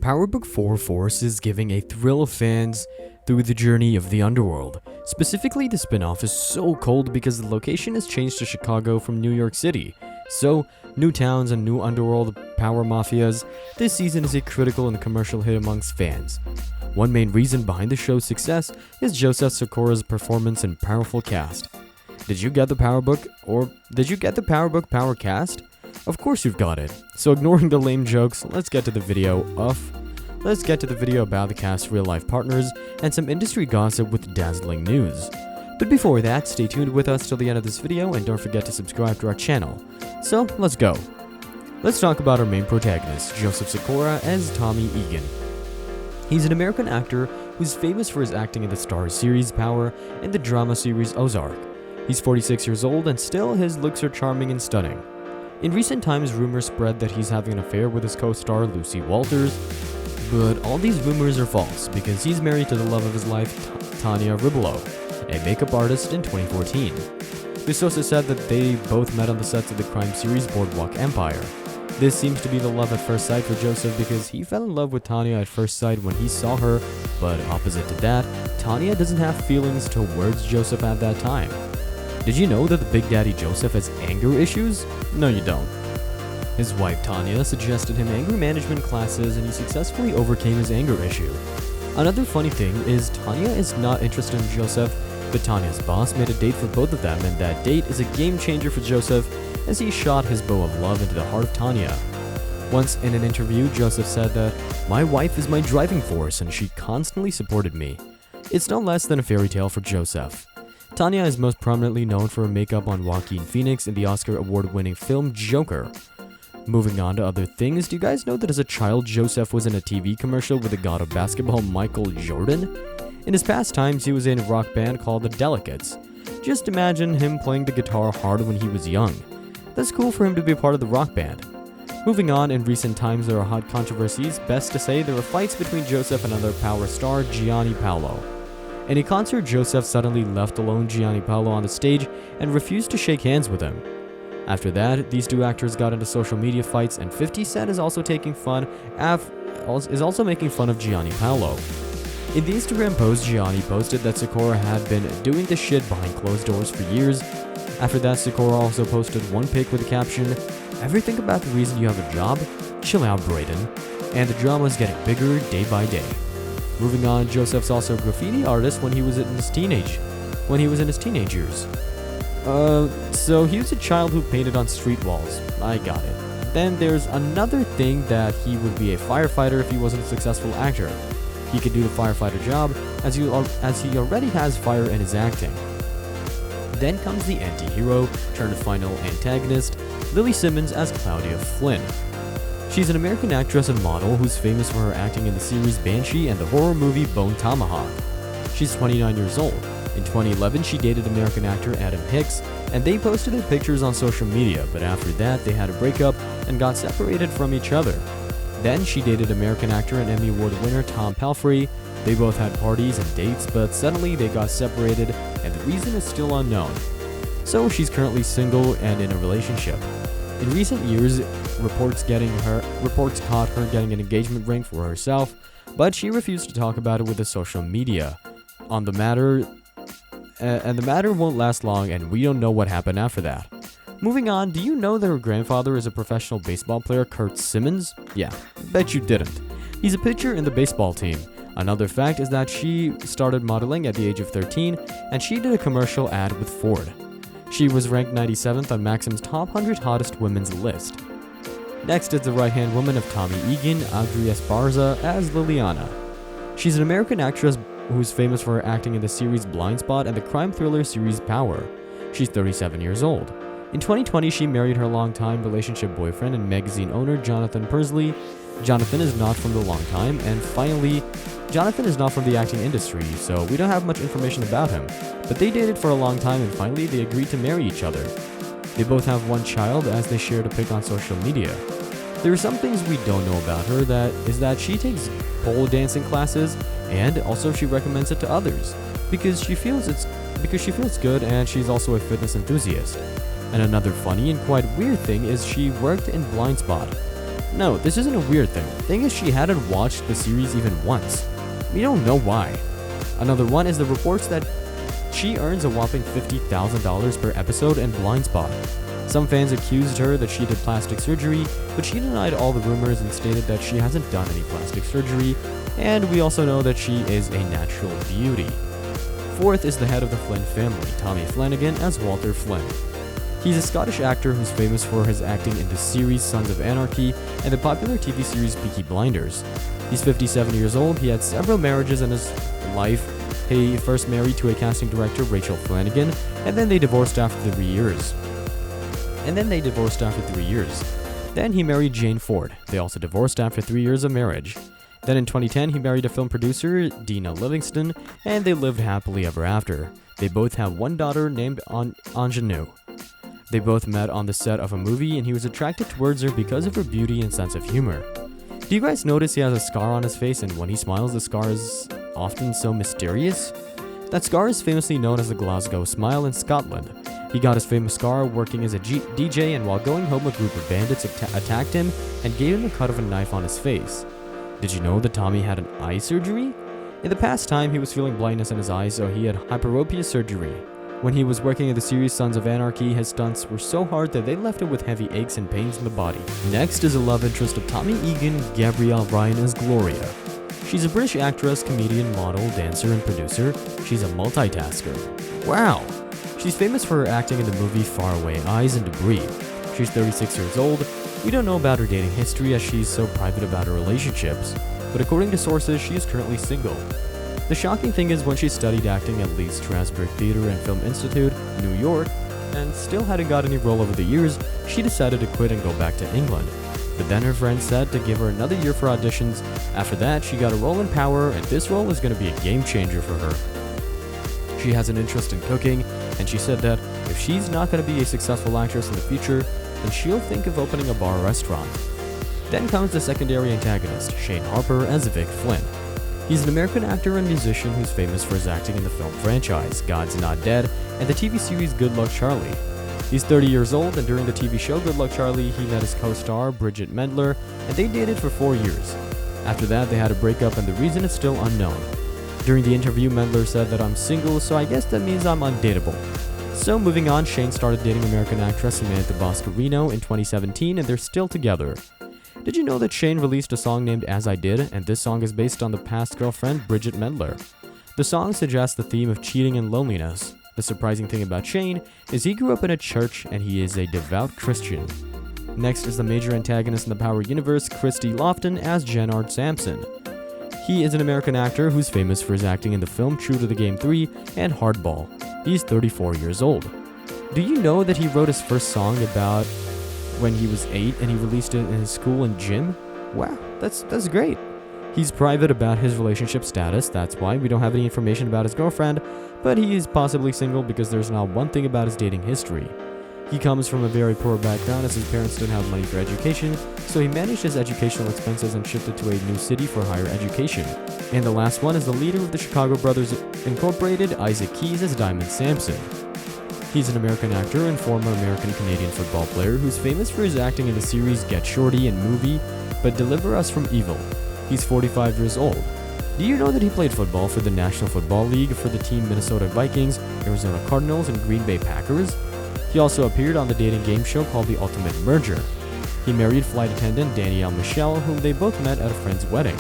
PowerBook 4 Force is giving a thrill of fans through the journey of the underworld. Specifically, the spin-off is so cold because the location has changed to Chicago from New York City. So, new towns and new underworld power mafias, this season is a critical and commercial hit amongst fans. One main reason behind the show's success is Joseph Sikora's performance and powerful cast. Did you get the PowerBook? Or did you get the PowerBook Power Cast? Of course you've got it. So ignoring the lame jokes, let's get to the video about the cast's real-life partners and some industry gossip with dazzling news. But before that, stay tuned with us till the end of this video and don't forget to subscribe to our channel. So, let's go. Let's talk about our main protagonist, Joseph Sikora as Tommy Egan. He's an American actor who's famous for his acting in the Starz series Power and the drama series Ozark. He's 46 years old and still his looks are charming and stunning. In recent times, rumors spread that he's having an affair with his co-star Lucy Walters, but all these rumors are false because he's married to the love of his life, Tanya Ribolo, a makeup artist, in 2014. The sources said that they both met on the sets of the crime series Boardwalk Empire. This seems to be the love at first sight for Joseph because he fell in love with Tanya at first sight when he saw her, but opposite to that, Tanya doesn't have feelings towards Joseph at that time. Did you know that the Big Daddy Joseph has anger issues? No, you don't. His wife Tanya suggested him anger management classes and he successfully overcame his anger issue. Another funny thing is Tanya is not interested in Joseph, but Tanya's boss made a date for both of them, and that date is a game changer for Joseph as he shot his bow of love into the heart of Tanya. Once in an interview, Joseph said that, "My wife is my driving force and she constantly supported me." It's no less than a fairy tale for Joseph. Tanya is most prominently known for her makeup on Joaquin Phoenix in the Oscar award-winning film Joker. Moving on to other things, do you guys know that as a child, Joseph was in a TV commercial with the god of basketball Michael Jordan? In his past times, he was in a rock band called the Delicates. Just imagine him playing the guitar hard when he was young. That's cool for him to be a part of the rock band. Moving on, in recent times there are hot controversies. Best to say, there were fights between Joseph and another Power star, Gianni Paolo. In a concert, Joseph suddenly left alone Gianni Paolo on the stage and refused to shake hands with him. After that, these two actors got into social media fights, and 50 Cent is also making fun of Gianni Paolo. In the Instagram post, Gianni posted that Sikora had been doing this shit behind closed doors for years. After that, Sikora also posted one pic with the caption, "Ever think about the reason you have a job? Chill out, Brayden." And the drama is getting bigger day by day. Moving on, Joseph's also a graffiti artist when he was in his teenage years. So he was a child who painted on street walls. I got it. Then there's another thing that he would be a firefighter if he wasn't a successful actor. He could do the firefighter job as he already has fire in his acting. Then comes the anti-hero turned final antagonist, Lily Simmons as Claudia Flynn. She's an American actress and model who's famous for her acting in the series Banshee and the horror movie Bone Tomahawk. She's 29 years old. In 2011, she dated American actor Adam Hicks, and they posted their pictures on social media, but after that, they had a breakup and got separated from each other. Then she dated American actor and Emmy Award winner Tom Pelphrey. They both had parties and dates, but suddenly they got separated, and the reason is still unknown. So she's currently single and in a relationship. In recent years, reports caught her getting an engagement ring for herself, but she refused to talk about it with the social media. The matter won't last long, and we don't know what happened after that. Moving on, do you know that her grandfather is a professional baseball player, Kurt Simmons? Yeah, bet you didn't. He's a pitcher in the baseball team. Another fact is that she started modeling at the age of 13, and she did a commercial ad with Ford. She was ranked 97th on Maxim's Top 100 Hottest Women's list. Next is the right-hand woman of Tommy Egan, Audrey Esparza, as Liliana. She's an American actress who's famous for her acting in the series Blind Spot and the crime thriller series Power. She's 37 years old. In 2020, she married her longtime relationship boyfriend and magazine owner, Jonathan Persley. Jonathan is not from the long time, and finally, Jonathan is not from the acting industry, so we don't have much information about him. But they dated for a long time, and finally they agreed to marry each other. They both have one child, as they shared a pic on social media. There are some things we don't know about her, that she takes pole dancing classes, and also she recommends it to others, because she feels good, and she's also a fitness enthusiast. And another funny and quite weird thing is she worked in Blind Spot. No, this isn't a weird thing. The thing is, she hadn't watched the series even once. We don't know why. Another one is the reports that she earns a whopping $50,000 per episode in Blind Spot. Some fans accused her that she did plastic surgery, but she denied all the rumors and stated that she hasn't done any plastic surgery, and we also know that she is a natural beauty. Fourth is the head of the Flynn family, Tommy Flanagan, as Walter Flynn. He's a Scottish actor who's famous for his acting in the series Sons of Anarchy and the popular TV series Peaky Blinders. He's 57 years old, he had several marriages in his life. He first married to a casting director, Rachel Flanagan, and then they divorced after 3 years. Then he married Jane Ford. They also divorced after 3 years of marriage. Then in 2010, he married a film producer, Dina Livingston, and they lived happily ever after. They both have one daughter named Ingenue. They both met on the set of a movie, and he was attracted towards her because of her beauty and sense of humor. Do you guys notice he has a scar on his face, and when he smiles, the scar is often so mysterious? That scar is famously known as the Glasgow Smile in Scotland. He got his famous scar working as a DJ, and while going home, a group of bandits attacked him and gave him a cut of a knife on his face. Did you know that Tommy had an eye surgery? In the past time, he was feeling blindness in his eyes, so he had hyperopia surgery. When he was working in the series Sons of Anarchy, his stunts were so hard that they left him with heavy aches and pains in the body. Next is a love interest of Tommy Egan, Gabrielle Ryan as Gloria. She's a British actress, comedian, model, dancer, and producer. She's a multitasker. Wow! She's famous for her acting in the movie Faraway Eyes and Debris. She's 36 years old. We don't know about her dating history as she's so private about her relationships, but according to sources, she is currently single. The shocking thing is when she studied acting at Lee Strasberg Theatre and Film Institute, New York, and still hadn't got any role over the years, she decided to quit and go back to England. But then her friend said to give her another year for auditions. After that, she got a role in Power, and this role is going to be a game changer for her. She has an interest in cooking, and she said that if she's not going to be a successful actress in the future, then she'll think of opening a bar restaurant. Then comes the secondary antagonist, Shane Harper as Vic Flynn. He's an American actor and musician who's famous for his acting in the film franchise God's Not Dead and the TV series Good Luck Charlie. He's 30 years old, and during the TV show Good Luck Charlie, he met his co-star Bridget Mendler, and they dated for 4 years. After that, they had a breakup, and the reason is still unknown. During the interview, Mendler said that I'm single, so I guess that means I'm undateable. So moving on, Shane started dating American actress Samantha Boscarino in 2017, and they're still together. Did you know that Shane released a song named As I Did, and this song is based on the past girlfriend Bridget Mendler? The song suggests the theme of cheating and loneliness. The surprising thing about Shane is he grew up in a church and he is a devout Christian. Next is the major antagonist in the Power universe, Christy Lofton as Jennard Sampson. He is an American actor who's famous for his acting in the film True to the Game 3 and Hardball. He's 34 years old. Do you know that he wrote his first song about when he was 8 and he released it in his school and gym? Wow, that's great. He's private about his relationship status, that's why we don't have any information about his girlfriend, but he is possibly single because there's not one thing about his dating history. He comes from a very poor background as his parents didn't have money for education, so he managed his educational expenses and shifted to a new city for higher education. And the last one is the leader of the Chicago Brothers Incorporated, Isaac Keys as Diamond Sampson. He's an American actor and former American-Canadian football player who's famous for his acting in the series Get Shorty and movie, But Deliver Us from Evil. He's 45 years old. Do you know that he played football for the National Football League for the team Minnesota Vikings, Arizona Cardinals, and Green Bay Packers? He also appeared on the dating game show called The Ultimate Merger. He married flight attendant Danielle Michelle, whom they both met at a friend's wedding.